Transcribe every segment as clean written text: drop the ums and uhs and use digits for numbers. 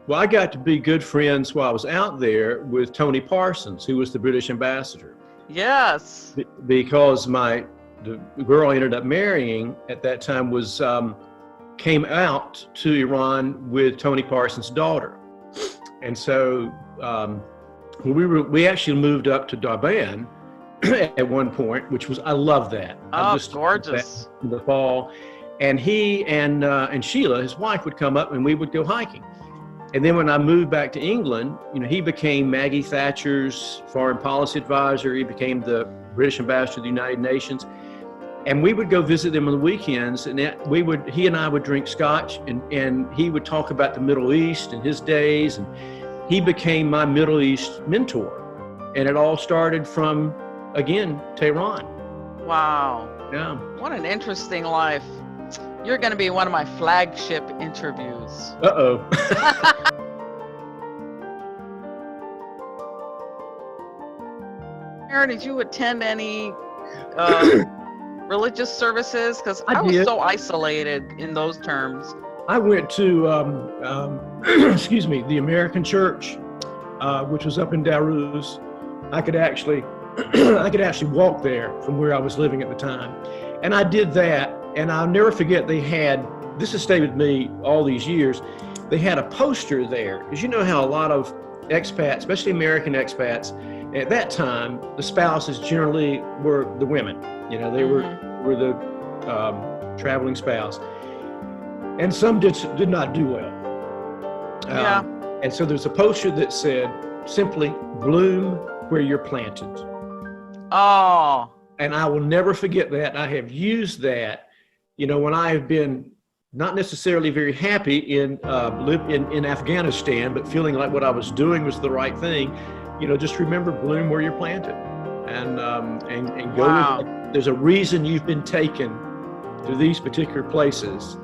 Well, I got to be good friends while I was out there with Tony Parsons, who was the British ambassador, Yes. because the girl I ended up marrying at that time came out to Iran with Tony Parsons' daughter, and so we actually moved up to Durban at one point, which was, I love that. Oh, gorgeous. In the fall, and he and Sheila, his wife, would come up and we would go hiking. And then when I moved back to England, he became Maggie Thatcher's foreign policy advisor. He became the British ambassador to the United Nations. And we would go visit them on the weekends, and he and I would drink scotch, and he would talk about the Middle East and his days, and he became my Middle East mentor. And it all started from, again, Tehran. Wow. Yeah. What an interesting life. You're going to be one of my flagship interviews. Uh-oh. Aaron, did you attend any religious services? Because I was did. so isolated in those terms. I went to, excuse me, the American Church, which was up in Darouz. I could actually walk there from where I was living at the time. And I did that, and I'll never forget, this has stayed with me all these years, they had a poster there, because you know how a lot of expats, especially American expats, at that time, the spouses generally were the women. They were the traveling spouse. And some did not do well. Yeah. And so there's a poster that said, simply, bloom where you're planted. Oh. And I will never forget that. I have used that, when I have been not necessarily very happy in Afghanistan, but feeling like what I was doing was the right thing. Just remember, bloom where you're planted, and go. Wow. With it. There's a reason you've been taken to these particular places,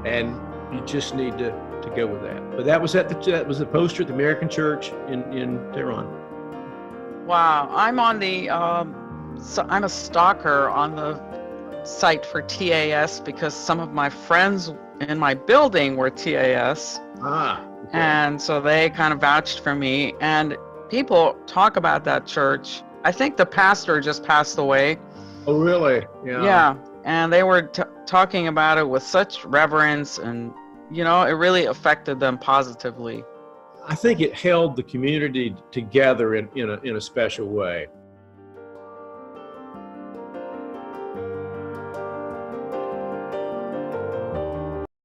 and you just need to go with that. But that was the poster at the American Church in Tehran. Wow. I'm on the I'm a stalker on the site for TAS because some of my friends in my building were TAS. Okay. And so they kind of vouched for me. And people talk about that church. I think the pastor just passed away. Oh, really? Yeah. Yeah. And they were talking about it with such reverence, and, it really affected them positively. I think it held the community together in a special way.